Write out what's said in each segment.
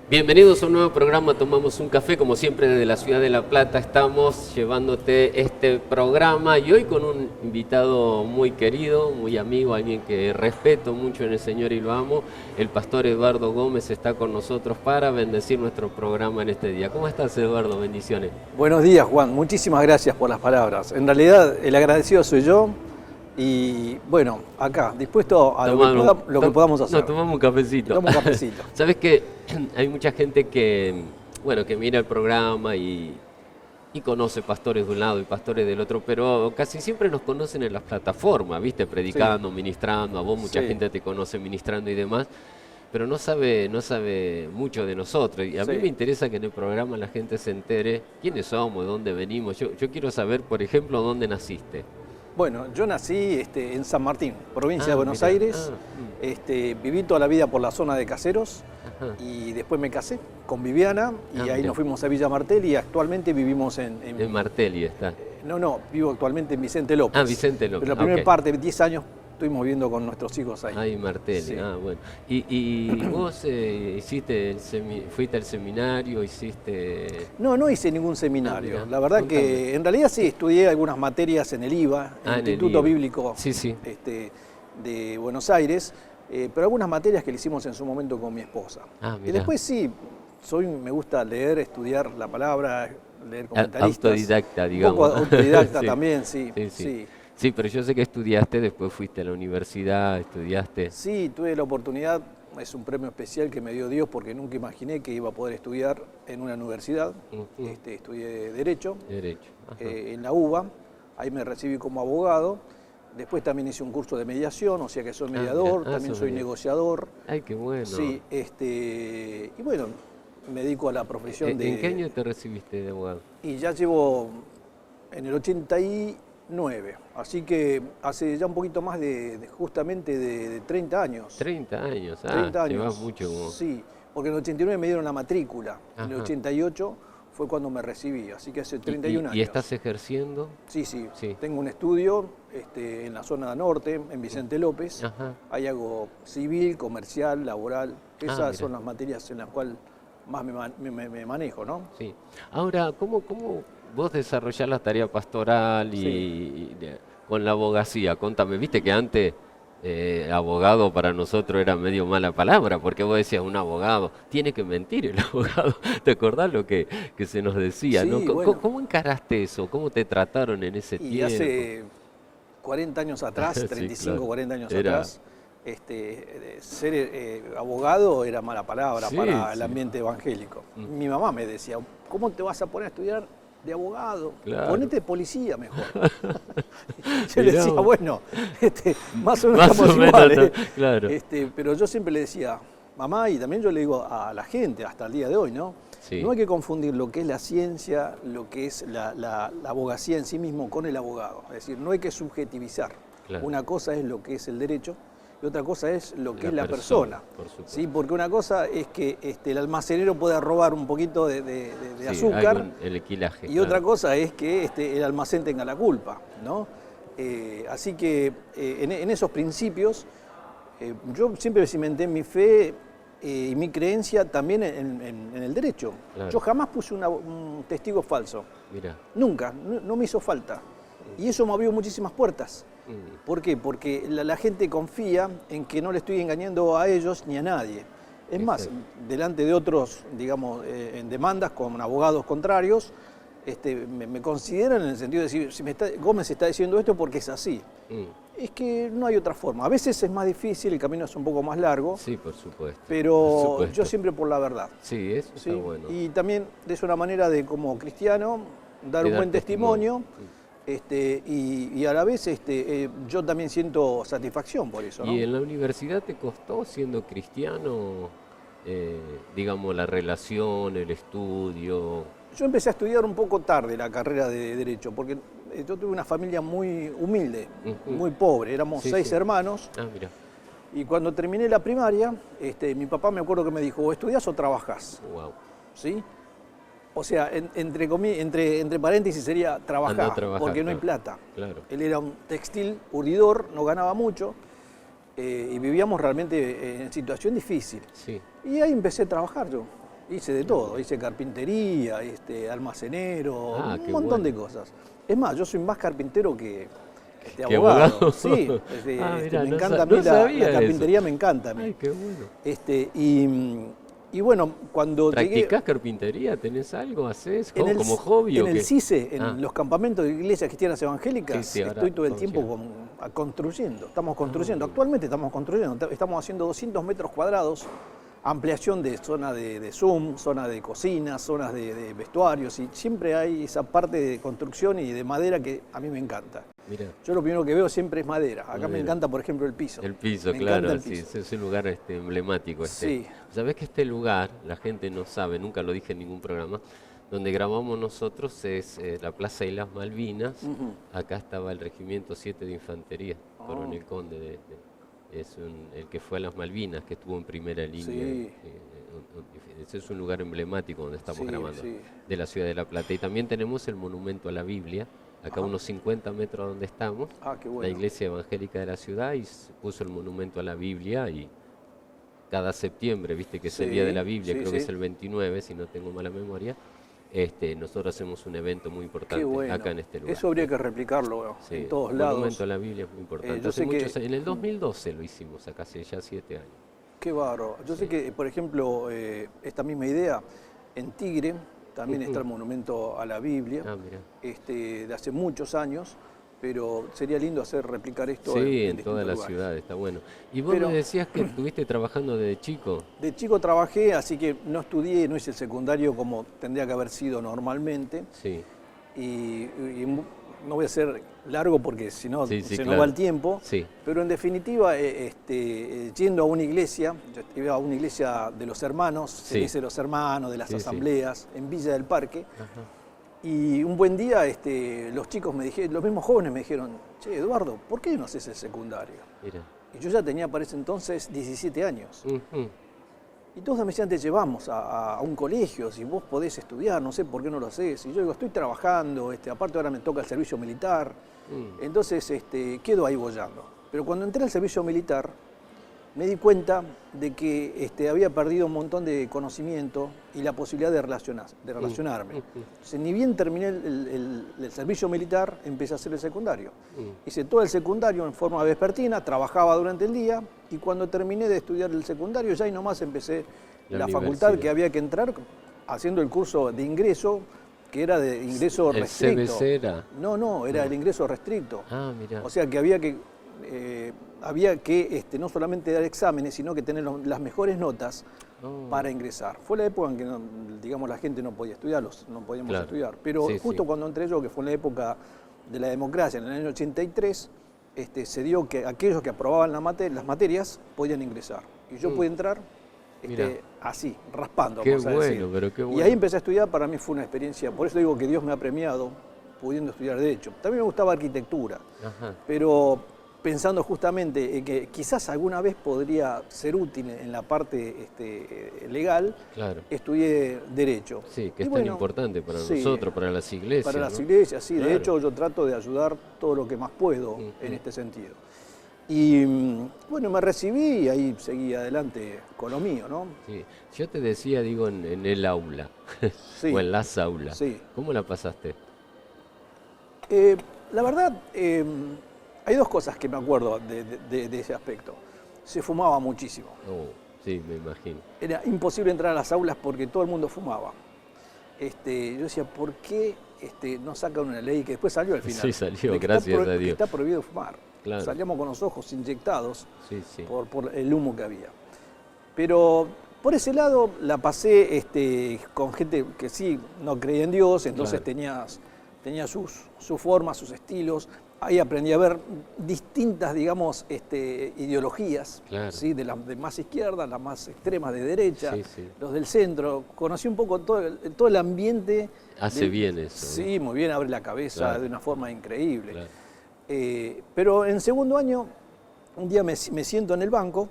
Bienvenidos a un nuevo programa Tomamos un Café, como siempre desde la ciudad de La Plata estamos llevándote este programa y hoy con un invitado muy querido, muy amigo, alguien que respeto mucho en el Señor y lo amo. El pastor Eduardo Gómez está con nosotros para bendecir nuestro programa en este día. ¿Cómo estás, Eduardo? Bendiciones. Buenos días, Juan, muchísimas gracias por las palabras. En realidad el agradecido soy yo. Y bueno, acá, dispuesto a lo que podamos hacer. No, tomamos un cafecito. Tomamos un cafecito. Sabes que hay mucha gente que mira el programa y conoce pastores de un lado y pastores del otro, pero casi siempre nos conocen en las plataformas, ¿viste? Predicando, sí, ministrando, a vos mucha gente te conoce ministrando y demás, pero no sabe mucho de nosotros. Y a mí me interesa que en el programa la gente se entere quiénes somos, de dónde venimos. Yo quiero saber, por ejemplo, dónde naciste. Bueno, yo nací en San Martín, provincia de Buenos Aires. Viví toda la vida por la zona de Caseros. Ajá. Y después me casé con Viviana y ahí nos fuimos a Villa Martelli y actualmente vivimos en Martelli está. No, vivo actualmente en Vicente López. Ah, Vicente López. Pero la primera parte, 10 años, estuvimos viviendo con nuestros hijos ahí. Ahí en Martelli, sí. Bueno. ¿Y vos fuiste al seminario, hiciste...? No hice ningún seminario. Mira, la verdad contame. Que en realidad sí estudié algunas materias en el IVA, el Instituto Bíblico de Buenos Aires, pero algunas materias que le hicimos en su momento con mi esposa. Y después sí, me gusta leer, estudiar la palabra, leer comentaristas. Autodidacta, digamos. Un poco autodidacta también, sí. Sí, pero yo sé que estudiaste, después fuiste a la universidad, estudiaste. Sí, tuve la oportunidad, es un premio especial que me dio Dios porque nunca imaginé que iba a poder estudiar en una universidad. Estudié Derecho. En la UBA, ahí me recibí como abogado. Después también hice un curso de mediación, o sea que soy mediador, también soy negociador. Ay, qué bueno. Sí, y bueno, me dedico a la profesión de... ¿En qué año te recibiste de abogado? Y ya llevo en el 89, así que hace ya un poquito más justamente de 30 años. 30 años, 30 años. Llevas mucho. Sí, porque en el 89 me dieron la matrícula, en el 88 fue cuando me recibí, así que hace 31 años. ¿Y estás ejerciendo? Sí, tengo un estudio en la zona norte, en Vicente López. Ahí hago civil, comercial, laboral, esas son las materias en las cuales más me manejo, ¿no? Sí. Ahora, ¿cómo vos desarrollás la tarea pastoral y con la abogacía? Contame, viste que antes abogado para nosotros era medio mala palabra, porque vos decías un abogado, tiene que mentir el abogado. ¿Te acordás lo que se nos decía? ¿No? Bueno. ¿Cómo encaraste eso? ¿Cómo te trataron en ese tiempo? Hace 40 años atrás, 35, 40 años atrás, ser abogado era mala palabra para el ambiente evangélico. Mi mamá me decía, ¿cómo te vas a poner a estudiar de abogado? Ponete policía mejor. Yo le decía, bueno, más o menos estamos iguales. Claro. Pero yo siempre le decía, mamá, y también yo le digo a la gente hasta el día de hoy, ¿no? No hay que confundir lo que es la ciencia, lo que es la abogacía en sí mismo con el abogado. Es decir, no hay que subjetivizar. Una cosa es lo que es el derecho y otra cosa es lo que es la persona. ¿Sí? Porque una cosa es que el almacenero pueda robar un poquito de azúcar, el equilaje, y otra cosa es que el almacén tenga la culpa, ¿no? Así que en esos principios yo siempre cimenté mi fe y mi creencia también en el derecho. Yo jamás puse un testigo falso. Mirá. Nunca, no me hizo falta. Y eso me abrió muchísimas puertas. ¿Por qué? Porque la gente confía en que no le estoy engañando a ellos ni a nadie. Es más, delante de otros, digamos, en demandas con abogados contrarios, me consideran en el sentido de decir, si Gómez está diciendo esto porque es así. Es que no hay otra forma. A veces es más difícil, el camino es un poco más largo. Sí, por supuesto. Pero por supuesto. yo siempre por la verdad. Sí, eso está bueno. Y también es una manera de, como cristiano, dar un buen testimonio. Y a la vez yo también siento satisfacción por eso, ¿no? ¿Y en la universidad te costó, siendo cristiano, digamos, la relación, el estudio? Yo empecé a estudiar un poco tarde la carrera de Derecho, porque yo tuve una familia muy humilde, muy pobre, éramos 6 hermanos. Ah, mira. Y cuando terminé la primaria, mi papá me acuerdo que me dijo, o estudias o trabajás. Wow. ¿Sí? O sea, entre paréntesis sería trabajar, porque no hay plata. Claro. Él era un textil urdidor, no ganaba mucho, y vivíamos realmente en situación difícil. Sí. Y ahí empecé a trabajar yo. Hice de todo, hice carpintería, almacenero, un montón de cosas. Es más, yo soy más carpintero que abogado. Sí, mirá, me encanta a mí la carpintería, me encanta a mí. Ay, qué bueno. Y bueno, cuando ¿Practicás carpintería? ¿Tenés algo? ¿Hacés como hobby? En el CICE, en los campamentos de iglesias cristianas evangélicas, sí, estoy todo el tiempo construyendo. Estamos construyendo, actualmente estamos construyendo, estamos haciendo 200 metros cuadrados, ampliación de zona de Zoom, zona de cocina, zonas de vestuarios, y siempre hay esa parte de construcción y de madera que a mí me encanta. Mirá. Yo lo primero que veo siempre es madera. Acá me encanta, por ejemplo, el piso. El piso, claro, sí, es un lugar emblemático. Sí. Sabés que este lugar, la gente no sabe, nunca lo dije en ningún programa, donde grabamos nosotros es la Plaza de las Malvinas. Acá estaba el Regimiento 7 de Infantería, Coronel Conde, el que fue a las Malvinas, que estuvo en primera línea. Sí. Ese es un lugar emblemático donde estamos grabando, de la ciudad de La Plata. Y también tenemos el monumento a la Biblia, acá unos 50 metros donde estamos, qué bueno. La iglesia evangélica de la ciudad, y se puso el monumento a la Biblia, y cada septiembre, viste que es el día de la Biblia, creo que es el 29, si no tengo mala memoria, nosotros hacemos un evento muy importante acá en este lugar. Eso habría que replicarlo en todos lados. El monumento a la Biblia es muy importante. En el 2012 lo hicimos, acá hace ya 7 años. Qué bárbaro. Yo sé que, por ejemplo, esta misma idea, en Tigre también está el monumento a la Biblia, de hace muchos años, pero sería lindo replicar esto en toda la ciudad, está bueno. Y vos me decías que estuviste trabajando desde chico. De chico trabajé, así que no estudié, no hice el secundario como tendría que haber sido normalmente. Sí. Y no voy a ser largo porque si no se nos va el tiempo. Sí. Pero en definitiva, yendo a una iglesia, yo iba a una iglesia de los hermanos, se dice los hermanos, de las asambleas, en Villa del Parque. Y un buen día los chicos me dijeron, los mismos jóvenes me dijeron, che, Eduardo, ¿por qué no haces el secundario? Mira. Y yo ya tenía para ese entonces 17 años. Y todos me decían, te llevamos a un colegio, si vos podés estudiar, no sé por qué no lo haces. Y yo digo, estoy trabajando, aparte ahora me toca el servicio militar. Entonces quedo ahí boyando. Pero cuando entré al servicio militar, me di cuenta de que había perdido un montón de conocimiento y la posibilidad de relacionarme. Entonces, ni bien terminé el servicio militar, empecé a hacer el secundario. Hice todo el secundario en forma vespertina, trabajaba durante el día, y cuando terminé de estudiar el secundario, ya ahí nomás empecé la facultad que había que entrar, haciendo el curso de ingreso, que era de ingreso restricto. ¿El CBC era? No, era el ingreso restricto. Ah, mirá. O sea que había que no solamente dar exámenes, sino que tener las mejores notas para ingresar. Fue la época en que, digamos, la gente no podía estudiar, no podíamos estudiar. Pero justo cuando entré yo, que fue en la época de la democracia, en el año 83, se dio que aquellos que aprobaban las materias podían ingresar. Y yo pude entrar así, raspando, qué vamos a decir. Pero qué bueno. Y ahí empecé a estudiar, para mí fue una experiencia, por eso digo que Dios me ha premiado pudiendo estudiar Derecho. También me gustaba arquitectura, pero pensando justamente que quizás alguna vez podría ser útil en la parte legal, estudié Derecho. Sí, que es tan importante para nosotros, para las iglesias. Para las iglesias, sí. Claro. De hecho, yo trato de ayudar todo lo que más puedo en este sentido. Y bueno, me recibí y ahí seguí adelante con lo mío, ¿no? Sí. Yo te decía, digo, en el aula, o en las aulas. Sí. ¿Cómo la pasaste? La verdad, hay dos cosas que me acuerdo de ese aspecto. Se fumaba muchísimo. Sí, me imagino. Era imposible entrar a las aulas porque todo el mundo fumaba. Yo decía, ¿por qué no sacan una ley que después salió al final? Sí, salió, gracias a Dios. Está prohibido fumar. Claro. Salíamos con los ojos inyectados sí. por el humo que había. Pero por ese lado la pasé con gente que sí no creía en Dios, entonces claro. tenía sus formas, sus estilos. Ahí aprendí a ver distintas, digamos, ideologías, claro. ¿sí? De más izquierda, las más extremas de derecha, sí. los del centro. Conocí un poco todo el ambiente. Hace bien eso. Sí, muy bien, abre la cabeza claro. de una forma increíble. Claro. Pero en segundo año, un día me siento en el banco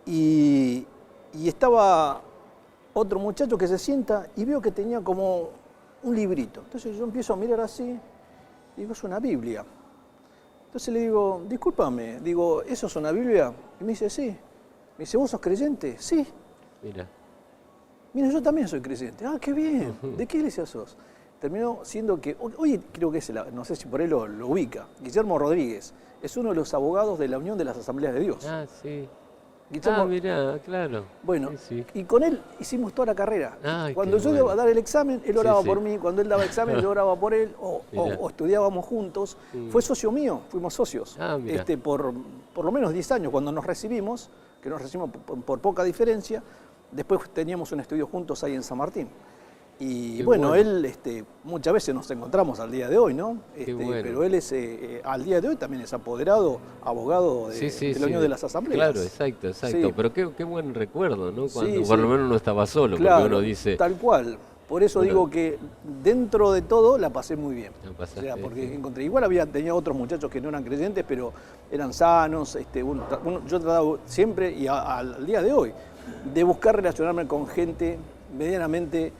y estaba otro muchacho que se sienta y veo que tenía como un librito. Entonces yo empiezo a mirar así. Digo, es una Biblia. Entonces le digo, discúlpame, digo, ¿eso es una Biblia? Y me dice, sí. Me dice, ¿vos sos creyente? Sí. Mira, yo también soy creyente. Ah, qué bien. ¿De qué iglesia sos? Terminó siendo que, hoy creo que es, no sé si por él lo ubica, Guillermo Rodríguez. Es uno de los abogados de la Unión de las Asambleas de Dios. Ah, sí. Guillermo, mirá, claro. Bueno, sí. Y con él hicimos toda la carrera. Ay, cuando yo iba a dar el examen, él oraba por mí. Cuando él daba examen, yo oraba por él. O estudiábamos juntos. Fue socio mío, fuimos socios. Por lo menos 10 años. Cuando nos recibimos, que nos recibimos por poca diferencia, después teníamos un estudio juntos ahí en San Martín. Y bueno, él muchas veces nos encontramos al día de hoy, ¿no? Pero él es al día de hoy también es apoderado, abogado de la Unión de las Asambleas. Claro, exacto. Sí. Pero qué buen recuerdo, ¿no? Cuando Sí, por lo menos no estaba solo, claro, porque uno dice... Tal cual. Por eso digo que dentro de todo la pasé muy bien. Porque encontré, igual tenía otros muchachos que no eran creyentes, pero eran sanos. Yo trataba siempre, y al día de hoy, de buscar relacionarme con gente medianamente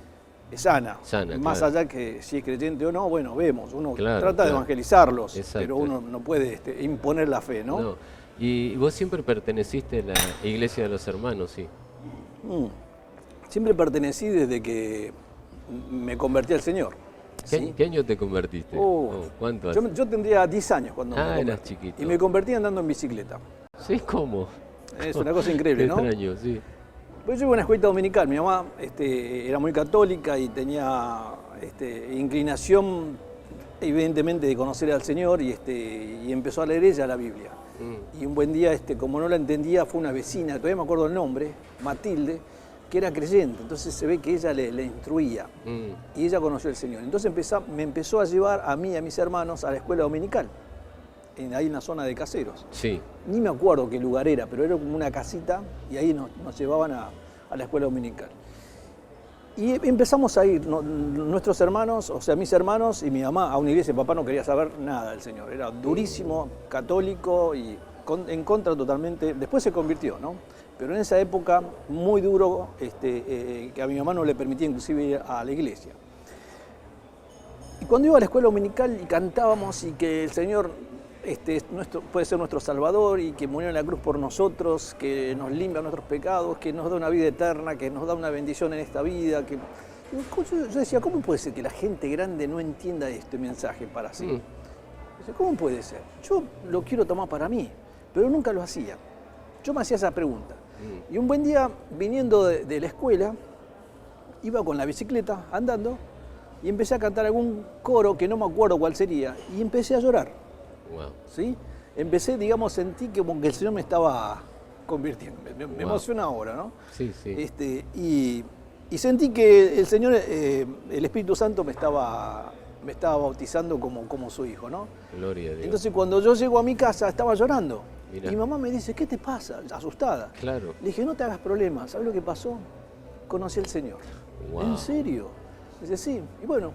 sana, más claro. allá que si es creyente o no, bueno, vemos, uno trata de evangelizarlos, pero uno no puede imponer la fe, ¿no? Y vos siempre perteneciste a la Iglesia de los Hermanos, sí. Siempre pertenecí desde que me convertí al Señor. ¿Qué año te convertiste? ¿Cuánto hace? Yo tendría 10 años cuando me convertí. Eras chiquito. Y me convertí andando en bicicleta. Sí, ¿cómo? Es una cosa increíble, ¿no? Extraño, sí. Pues yo iba a una escuela dominical, mi mamá era muy católica y tenía inclinación evidentemente de conocer al Señor y empezó a leer ella la Biblia. Y un buen día, como no la entendía, fue una vecina, todavía me acuerdo el nombre, Matilde, que era creyente, entonces se ve que ella le instruía y ella conoció al Señor. Entonces me empezó a llevar a mí y a mis hermanos a la escuela dominical. Ahí en la zona de Caseros. Sí. Ni me acuerdo qué lugar era, pero era como una casita y ahí nos llevaban a la escuela dominical. Y empezamos a ir, nuestros hermanos, o sea, mis hermanos y mi mamá, a una iglesia. Papá no quería saber nada del Señor, era durísimo, católico y en contra totalmente. Después se convirtió, ¿no? Pero en esa época, muy duro, que a mi mamá no le permitía inclusive ir a la iglesia. Y cuando iba a la escuela dominical y cantábamos y que el Señor puede ser nuestro Salvador y que murió en la cruz por nosotros, que nos limpia nuestros pecados, que nos da una vida eterna, que nos da una bendición en esta vida. Yo decía, ¿cómo puede ser que la gente grande no entienda este mensaje para sí? ¿Cómo puede ser? Yo lo quiero tomar para mí, pero nunca lo hacía. Yo me hacía esa pregunta. Y un buen día, viniendo de la escuela, iba con la bicicleta andando y empecé a cantar algún coro que no me acuerdo cuál sería y empecé a llorar. Wow. ¿Sí? Empecé, digamos, sentí que como que el Señor me estaba convirtiendo. Me emociona ahora, ¿no? Sí, sí. Y sentí que el Señor, el Espíritu Santo me estaba bautizando como su hijo, ¿no? Gloria a Dios. Entonces cuando yo llego a mi casa estaba llorando. Mirá. Y mi mamá me dice, ¿qué te pasa? Asustada. Claro. Le dije, no te hagas problemas. ¿Sabes lo que pasó? Conocí al Señor. Wow. ¿En serio? Dice, sí. Y bueno,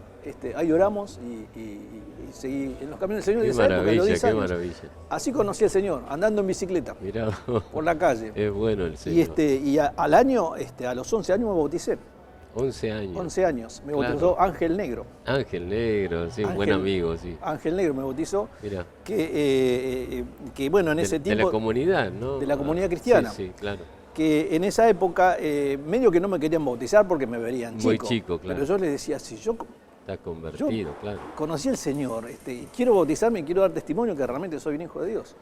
ahí oramos y seguí en los caminos del Señor. Qué maravilla, qué maravilla. Así conocí al Señor, andando en bicicleta. Mirá. Por la calle. Es bueno el Señor. Y al año, a los 11 años me bauticé. 11 años. 11 años. Me bautizó Ángel Negro. Ángel Negro, sí, un buen amigo, sí. Ángel Negro me bautizó. Mirá. Que bueno, en ese tiempo... De la comunidad, ¿no? De la comunidad cristiana. Sí, claro. Que en esa época, medio que no me querían bautizar porque me verían chico. Muy chico, claro. Pero yo les decía, si yo Está convertido, claro. Conocí al Señor, quiero bautizarme y quiero dar testimonio que realmente soy un hijo de Dios.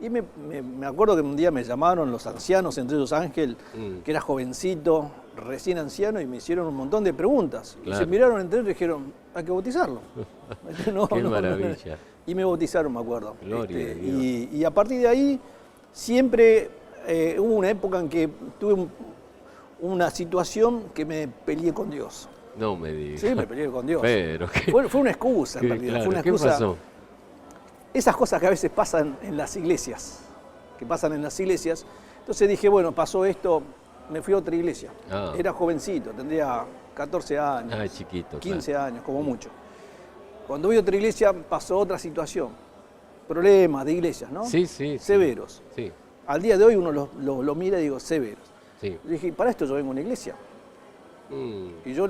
Y me acuerdo que un día me llamaron los ancianos, entre ellos Ángel, que era jovencito, recién anciano, y me hicieron un montón de preguntas. Claro. Y se miraron entre ellos y dijeron, hay que bautizarlo. Qué maravilla. Y me bautizaron, me acuerdo. Gloria a Dios. Y a partir de ahí, siempre hubo una época en que tuve una situación que me peleé con Dios. No me digas. Sí, me peleé con Dios. Pero, fue una excusa, en realidad. Claro, fue una excusa. ¿Qué pasó? Esas cosas que a veces pasan en las iglesias. Entonces dije, bueno, pasó esto, me fui a otra iglesia. Era jovencito, tendría 14 años. Chiquito. 15 años, como mucho. Cuando voy a otra iglesia, pasó otra situación. Problemas de iglesias, ¿no? Sí. Severos. Sí. Al día de hoy uno lo mira y digo, severos. Sí. Y dije, para esto yo vengo a una iglesia. Y yo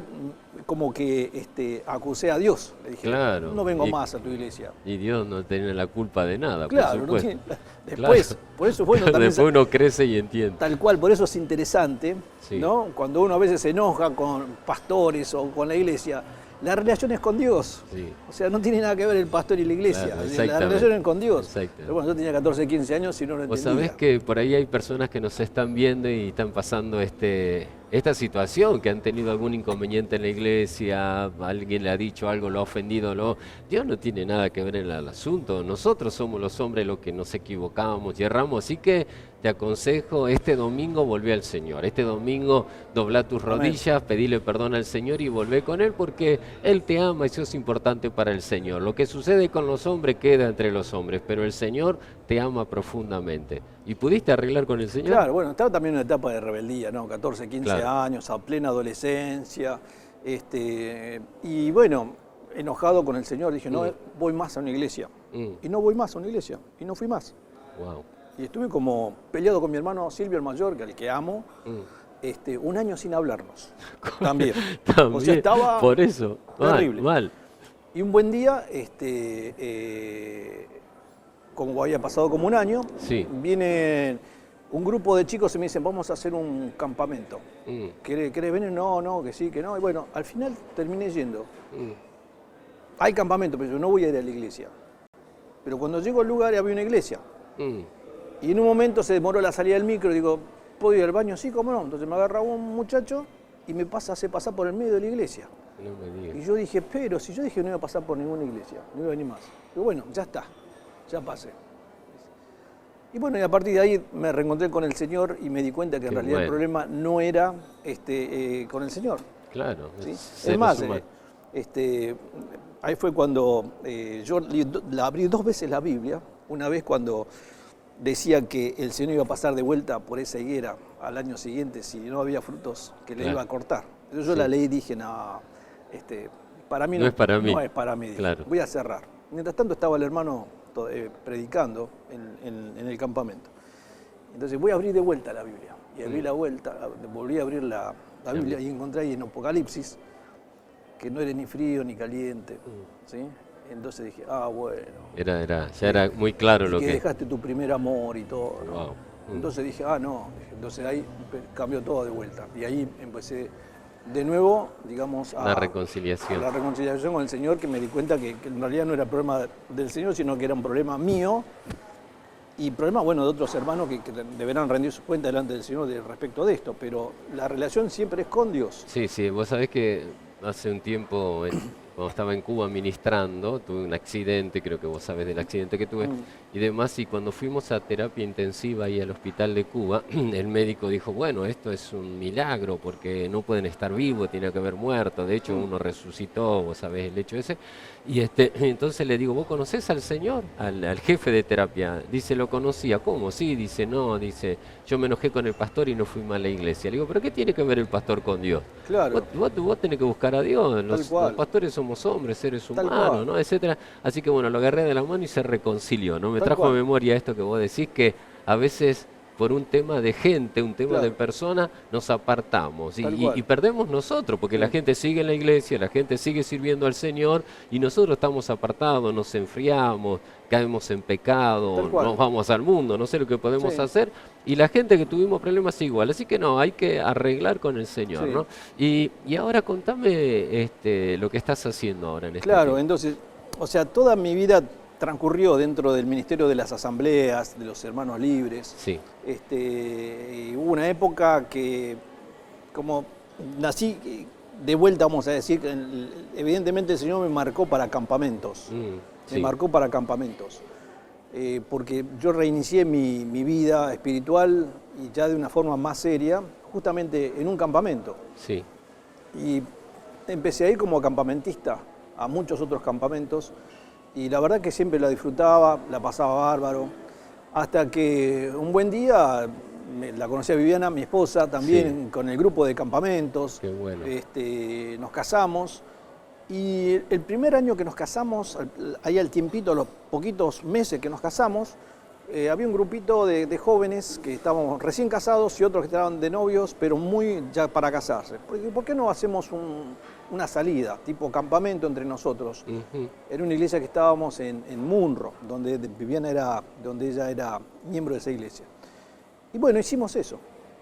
como que acusé a Dios. Le dije, claro. No vengo más a tu iglesia. Y Dios no tiene la culpa de nada, claro, por supuesto. Después, claro. Por eso es bueno también. Después uno crece y entiende. Tal cual, por eso es interesante, sí. ¿no? Cuando uno a veces se enoja con pastores o con la iglesia, la relación es con Dios. Sí. O sea, no tiene nada que ver el pastor y la iglesia. Claro, la relación es con Dios. Pero bueno, yo tenía 14, 15 años y no lo entendía. Vos sabés que por ahí hay personas que nos están viendo y están pasando esta situación, que han tenido algún inconveniente en la iglesia, alguien le ha dicho algo, lo ha ofendido, Dios no tiene nada que ver en el asunto. Nosotros somos los hombres los que nos equivocamos y erramos, así que te aconsejo, este domingo volvé al Señor, este domingo dobla tus rodillas, pedile perdón al Señor y volvé con Él, porque Él te ama y eso es importante para el Señor. Lo que sucede con los hombres queda entre los hombres, pero el Señor te ama profundamente. ¿Y pudiste arreglar con el Señor? Claro, bueno, estaba también en una etapa de rebeldía, ¿no? 14, 15 años, a plena adolescencia, y bueno, enojado con el Señor, dije, no voy más a una iglesia, y no voy más a una iglesia, y no fui más. Wow. Y estuve como peleado con mi hermano Silvio el mayor, al que amo, un año sin hablarnos. También. O sea, estaba por eso, terrible. Mal. Y un buen día, como había pasado como un año, viene un grupo de chicos y me dicen, vamos a hacer un campamento. ¿Querés venir? No, que sí, que no. Y bueno, al final terminé yendo. Hay campamento, pero yo no voy a ir a la iglesia. Pero cuando llego al lugar había una iglesia. Y en un momento se demoró la salida del micro, digo, ¿puedo ir al baño? Sí, ¿cómo no? Entonces me agarra un muchacho y me hace pasar por el medio de la iglesia. No me digas. Y yo dije, pero si yo dije que no iba a pasar por ninguna iglesia, no iba a venir más. Digo, bueno, ya está, ya pasé. Y bueno, y a partir de ahí me reencontré con el Señor y me di cuenta que en realidad el problema no era con el Señor. Claro. ¿Sí? Es más, ahí fue cuando yo abrí 2 veces la Biblia, una vez cuando decía que el Señor iba a pasar de vuelta por esa higuera al año siguiente si no había frutos, que le iba a cortar. Entonces yo la leí y dije, no, para mí no es para mí. No es para mí, claro. Voy a cerrar. Mientras tanto estaba el hermano predicando en el campamento. Entonces voy a abrir de vuelta la Biblia. Y abrí la vuelta, volví a abrir la Biblia y encontré ahí en Apocalipsis que no era ni frío ni caliente. ¿Sí? Entonces dije, bueno. Ya era muy claro lo que... dejaste tu primer amor y todo, ¿no? Wow. Entonces dije, no. Entonces ahí cambió todo de vuelta. Y ahí empecé de nuevo, digamos, la reconciliación. La reconciliación con el Señor, que me di cuenta que en realidad no era problema del Señor, sino que era un problema mío y problema, bueno, de otros hermanos que deberán rendir su cuenta delante del Señor respecto de esto. Pero la relación siempre es con Dios. Sí, vos sabés que hace un tiempo, cuando estaba en Cuba ministrando, tuve un accidente, creo que vos sabés del accidente que tuve y demás, y cuando fuimos a terapia intensiva ahí al hospital de Cuba, el médico dijo, bueno, esto es un milagro porque no pueden estar vivos, tiene que haber muerto, de hecho uno resucitó, vos sabés el hecho ese, y entonces le digo, ¿vos conocés al señor? Al jefe de terapia. Dice, lo conocía. ¿Cómo? Sí, dice, no, dice, yo me enojé con el pastor y no fui más a la iglesia. Le digo, ¿pero qué tiene que ver el pastor con Dios? Claro. Vos tenés que buscar a Dios, los pastores somos hombres, seres humanos, ¿no? Etcétera. Así que bueno, lo agarré de la mano y se reconcilió, ¿no? Me trajo a memoria esto que vos decís, que a veces por un tema de gente, un tema de persona, nos apartamos y perdemos nosotros, porque la gente sigue en la iglesia, la gente sigue sirviendo al Señor y nosotros estamos apartados, nos enfriamos, caemos en pecado, nos vamos al mundo, no sé lo que podemos hacer, Y la gente que tuvimos problemas igual. Así que no, hay que arreglar con el Señor, Sí. ¿no? Y ahora contame lo que estás haciendo ahora en este Claro, tiempo. entonces, o sea, toda mi vida transcurrió dentro del Ministerio de las Asambleas, de los Hermanos Libres. Sí, Y hubo una época que, como nací de vuelta, vamos a decir, que evidentemente el Señor me marcó para campamentos. Me sí, marcó para campamentos. Porque yo reinicié mi vida espiritual y ya de una forma más seria, justamente en un campamento. sí. Y empecé a ir como campamentista a muchos otros campamentos y la verdad que siempre la disfrutaba, la pasaba bárbaro, hasta que un buen día la conocí a Viviana, mi esposa, también Sí. con el grupo de campamentos. Qué bueno. Nos casamos y el primer año que nos casamos, ahí al tiempito, los poquitos meses que nos casamos, había un grupito de jóvenes que estábamos recién casados y otros que estaban de novios, pero muy ya para casarse. ¿Por qué no hacemos una salida, tipo campamento entre nosotros? Ujú. Era una iglesia que estábamos en Munro, donde Viviana donde ella era miembro de esa iglesia. Y bueno, hicimos eso.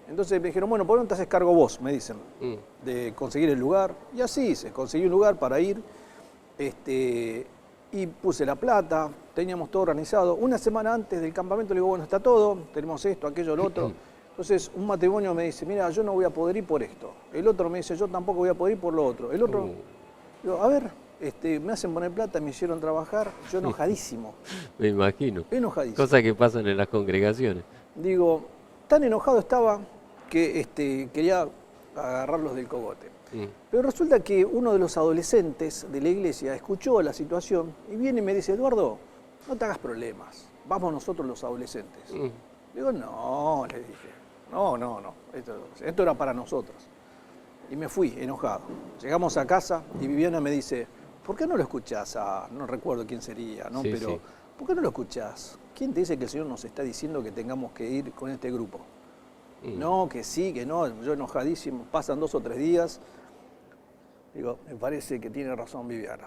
Entonces me dijeron, bueno, ¿por qué no te haces cargo vos? Me dicen, de conseguir el lugar. Y así hice, conseguí un lugar para ir. Y puse la plata, teníamos todo organizado. Una semana antes del campamento le digo, bueno, está todo, tenemos esto, aquello, lo otro. Entonces un matrimonio me dice, mira, yo no voy a poder ir por esto. El otro me dice, yo tampoco voy a poder ir por lo otro. El otro, digo, a ver, me hacen poner plata, me hicieron trabajar, yo enojadísimo, Me imagino. enojadísimo. Cosas que pasan en las congregaciones. Digo, tan enojado estaba que quería agarrarlos del cogote. Pero resulta que uno de los adolescentes de la iglesia escuchó la situación y viene y me dice, Eduardo, no te hagas problemas, vamos nosotros los adolescentes. Digo, no, le dije, no, esto era para nosotros. Y me fui enojado. Llegamos a casa y Viviana me dice, ¿por qué no lo escuchás no recuerdo quién sería, ¿no? Sí, Pero, sí. ¿por qué no lo escuchás? ¿Quién te dice que el Señor nos está diciendo que tengamos que ir con este grupo? No, que sí, que no, yo enojadísimo, pasan 2 o 3 días. Digo, me parece que tiene razón Viviana.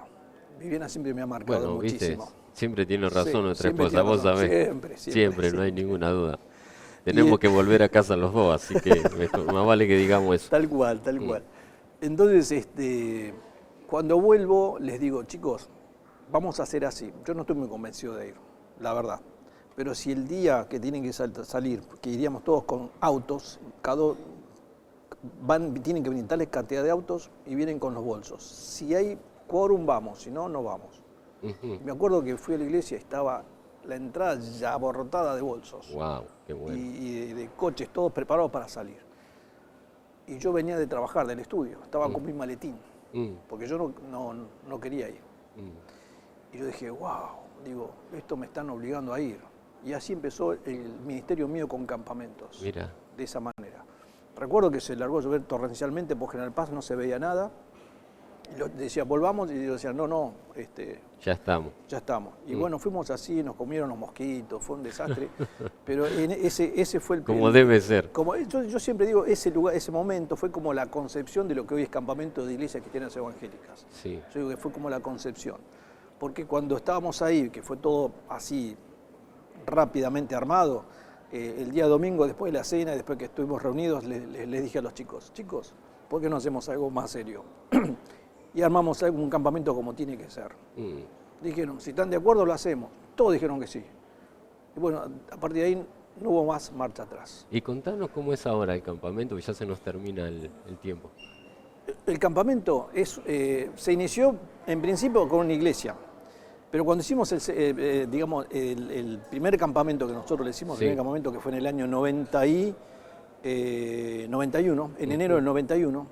Viviana siempre me ha marcado Bueno, viste, muchísimo. siempre tiene razón Sí, nuestra siempre esposa, tiene vos razón, sabés. siempre, No hay siempre. ninguna duda. Tenemos que volver a casa los dos, así que más vale que digamos eso. Tal cual, tal cual. Entonces, cuando vuelvo, les digo, chicos, vamos a hacer así. Yo no estoy muy convencido de ir, la verdad. Pero si el día que tienen que salir, que iríamos todos con autos, tienen que venir tales cantidad de autos y vienen con los bolsos. Si hay quórum, vamos, si no, no vamos. Me acuerdo que fui a la iglesia y estaba la entrada ya abarrotada de bolsos. Wow, qué bueno. Y de coches, todos preparados para salir. Y yo venía de trabajar, del estudio, estaba con mi maletín, porque yo no quería ir. Y yo dije, wow, digo, esto me están obligando a ir. Y así empezó el ministerio mío con campamentos, Mira. de esa manera. Recuerdo que se largó a llover torrencialmente por General Paz, no se veía nada. Y decía, volvamos, y yo decía, no, Ya estamos. ya estamos. Y bueno, fuimos así, nos comieron los mosquitos, fue un desastre. Pero ese fue Como debe ser. Yo siempre digo, ese lugar, ese momento fue como la concepción de lo que hoy es campamento de iglesias cristianas evangélicas. Sí. Yo digo que fue como la concepción. Porque cuando estábamos ahí, que fue todo así rápidamente armado, el día domingo, después de la cena, después que estuvimos reunidos, les dije a los chicos, ¿por qué no hacemos algo más serio? Y armamos un campamento como tiene que ser. Dijeron, si están de acuerdo, lo hacemos. Todos dijeron que sí. Y bueno, a partir de ahí no hubo más marcha atrás. Y contanos cómo es ahora el campamento, que ya se nos termina el tiempo. El campamento se inició en principio con una iglesia. Pero cuando hicimos el primer campamento que nosotros le hicimos, el primer campamento que fue en el año 91, en enero del 91,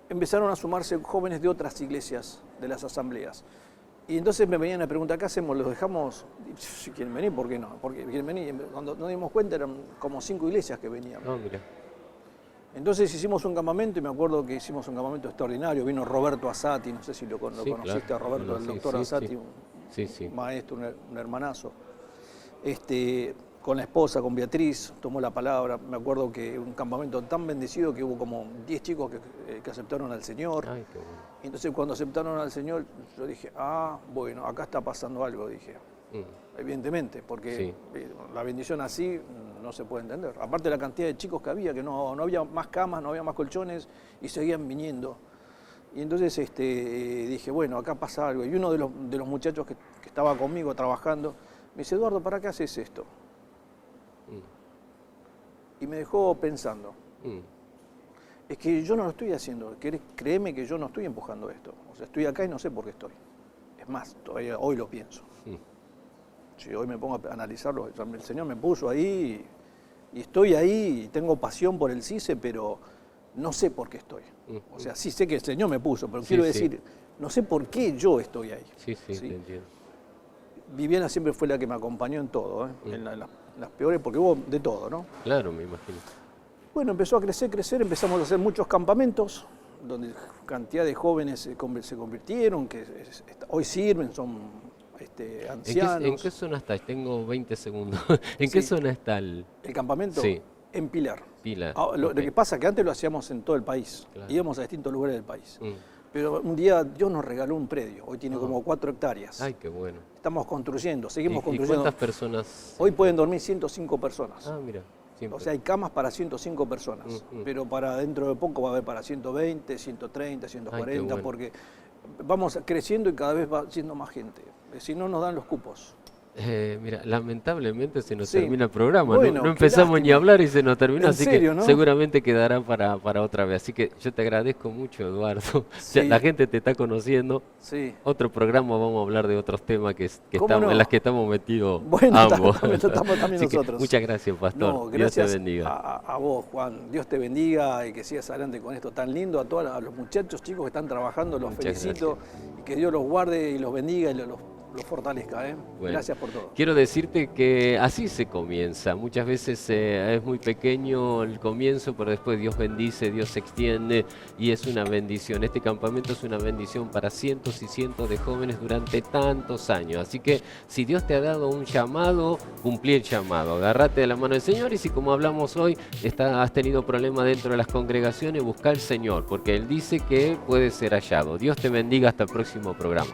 empezaron a sumarse jóvenes de otras iglesias, de las asambleas. Y entonces me venían a preguntar, ¿qué hacemos? ¿Los dejamos? Si quieren venir, ¿por qué no? Porque quieren venir. Cuando nos dimos cuenta eran como 5 iglesias que venían. No, mira. Entonces hicimos un campamento y me acuerdo que hicimos un campamento extraordinario. Vino Roberto Asati, no sé si lo conociste, claro. a Roberto, el doctor Asati, Sí. un maestro, un hermanazo. Con la esposa, con Beatriz, tomó la palabra. Me acuerdo que un campamento tan bendecido que hubo como 10 chicos que aceptaron al Señor. Ay, qué bueno. Entonces cuando aceptaron al Señor, yo dije, bueno, acá está pasando algo, dije. evidentemente, porque la bendición así no se puede entender. Aparte de la cantidad de chicos que había no había más camas, no había más colchones y seguían viniendo. Y entonces dije, bueno, acá pasa algo. Y uno de los muchachos que estaba conmigo trabajando me dice, Eduardo, ¿para qué haces esto? Y me dejó pensando. Es que yo no lo estoy haciendo, créeme que yo no estoy empujando esto. O sea, estoy acá y no sé por qué estoy. Es más, todavía hoy lo pienso. Si hoy me pongo a analizarlo, el Señor me puso ahí y estoy ahí y tengo pasión por el CICE, pero no sé por qué estoy. O sea, sí sé que el Señor me puso, pero quiero decir, no sé por qué yo estoy ahí. Sí, te entiendo. Viviana siempre fue la que me acompañó en todo, en las peores, porque hubo de todo, ¿no? Claro, me imagino. Bueno, empezó a crecer, empezamos a hacer muchos campamentos, donde cantidad de jóvenes se convirtieron, que hoy sirven, son ancianos. ¿En qué zona está? Tengo 20 segundos. ¿En qué zona está el campamento? Sí. En Pilar. Lo que pasa es que antes lo hacíamos en todo el país, íbamos a distintos lugares del país. Pero un día Dios nos regaló un predio, hoy tiene como 4 hectáreas. Ay, qué bueno. Estamos construyendo, seguimos ¿Y construyendo. cuántas personas? Hoy pueden dormir 105 personas. Ah, mira. Siempre. O sea, hay camas para 105 personas, pero para dentro de poco va a haber para 120, 130, 140, bueno. Porque vamos creciendo y cada vez va siendo más gente. Si no, nos dan los cupos. Mira, lamentablemente se nos termina el programa, bueno, no empezamos ni a hablar y se nos terminó, así serio, que ¿no? seguramente quedará para otra vez. Así que yo te agradezco mucho, Eduardo. La gente te está conociendo. Otro programa vamos a hablar de otros temas que estamos, en las que estamos metidos ambos. Estamos también nosotros. Muchas gracias, Pastor. No, gracias. Dios te bendiga. A vos, Juan. Dios te bendiga y que sigas adelante con esto tan lindo. A los muchachos, chicos que están trabajando, los felicito. Y que Dios los guarde y los bendiga y los fortalezca. Bueno, gracias por todo. Quiero decirte que así se comienza. Muchas veces es muy pequeño el comienzo, pero después Dios bendice, Dios se extiende y es una bendición. Este campamento es una bendición para cientos y cientos de jóvenes durante tantos años. Así que si Dios te ha dado un llamado, cumplí el llamado. Agárrate de la mano del Señor y si, como hablamos hoy, has tenido problemas dentro de las congregaciones, busca al Señor, porque Él dice que puede ser hallado. Dios te bendiga, hasta el próximo programa.